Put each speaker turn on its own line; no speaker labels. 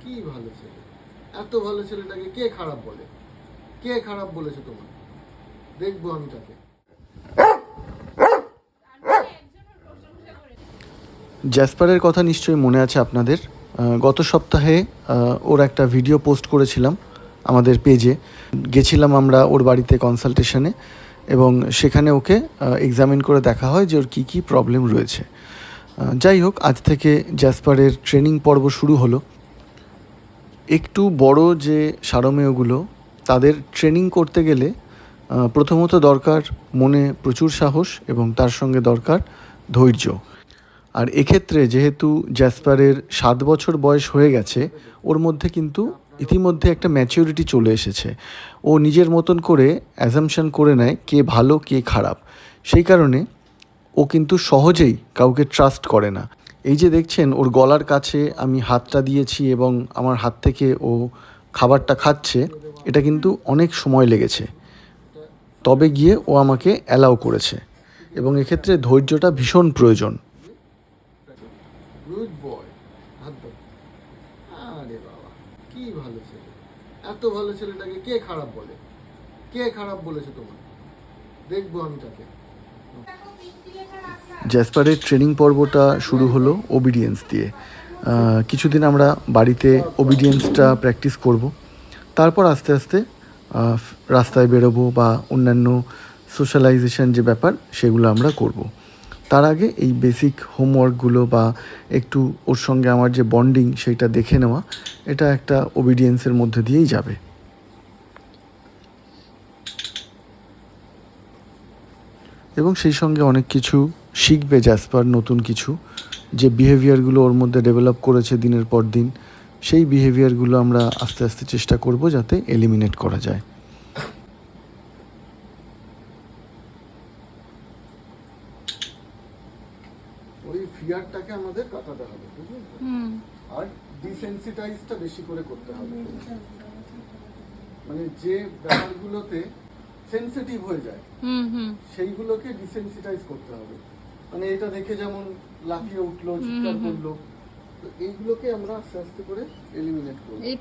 কি ভালো ছেলে, এত ভালো ছেলেটাকে কে খারাপ বলে? কে খারাপ বলেছে তোমার? দেখবো আমি তাকে।
জ্যাসপারের কথা নিশ্চয়ই মনে আছে আপনাদের। গত সপ্তাহে ওর একটা ভিডিও পোস্ট করেছিলাম আমাদের পেজে। গেছিলাম আমরা ওর বাড়িতে কনসালটেশনে এবং সেখানে ওকে এক্সামিন করে দেখা হয় যে ওর কী কী প্রবলেম রয়েছে। যাই হোক, আজ থেকে জ্যাসপারের ট্রেনিং পর্ব শুরু হলো। একটু বড় যে সারমেয়গুলো তাদের ট্রেনিং করতে গেলে প্রথমত দরকার মনে প্রচুর সাহস এবং তার সঙ্গে দরকার ধৈর্য। আর এক্ষেত্রে যেহেতু জ্যাসপারের 7 বছর বয়স হয়ে গেছে, ওর মধ্যে কিন্তু ইতিমধ্যে একটা ম্যাচিউরিটি চলে এসেছে। ও নিজের মতন করে অ্যাজামশন করে নেয় কে ভালো কে খারাপ। সেই কারণে ও কিন্তু সহজেই কাউকে ট্রাস্ট করে না। এই যে দেখছেন ওর গলার কাছে আমি হাতটা দিয়েছি এবং আমার হাত থেকে ও খাবারটা খাচ্ছে, এটা কিন্তু অনেক সময় লেগেছে, তবে গিয়ে ও আমাকে অ্যালাউ করেছে এবং এক্ষেত্রে ধৈর্যটা ভীষণ প্রয়োজন।
গুড বয়, হাত দাও। আরে বাবা, কি ভালো ছেলে, এত ভালো ছেলেটাকে কে খারাপ বলে? কে খারাপ বলেছে তোমার? দেখবো আমি তাকে।
জ্যাসপারের ট্রেনিং পর্বটা শুরু হলো ওবিডিয়েন্স দিয়ে। কিছুদিন আমরা বাড়িতে ওবিডিয়েন্সটা প্র্যাকটিস করব, তারপর আস্তে আস্তে রাস্তায় বেরোবো বা অন্যান্য সোশ্যালাইজেশন যে ব্যাপার সেগুলো আমরা করব। তার আগে এই বেসিক হোমওয়ার্কগুলো বা একটু ওর সঙ্গে আমার যে বন্ডিং সেইটা দেখে নেওয়া, এটা একটা ওবিডিয়েন্সের মধ্যে দিয়েই যাবে। এবং সেই সঙ্গে অনেক কিছু শিখবে জ্যাসপার, নতুন কিছু যে বিহেভিয়ারগুলো ওর মধ্যে ডেভেলপ করেছে দিনের পর দিন, সেই বিহেভিয়ারগুলো আমরা আস্তে আস্তে চেষ্টা করব যাতে এলিমিনেট করা যায়।
ওই ফিয়ারটাকে আমাদের কাটাতে হবে, বুঝলেন তো? আর ডিসেন্সিটাইজটা বেশি করে করতে হবে। মানে যে ব্যাপারগুলোতে সেনসিটিভ হয়ে যায় সেইগুলোকে ডিসেন্সিটাইজ করতে হবে। মানে এটা দেখে যেমন লাফিয়ে উঠলো, চিৎকার করলো, তো এইগুলোকে আমরা আস্তে আস্তে করে এলিমিনেট করবো।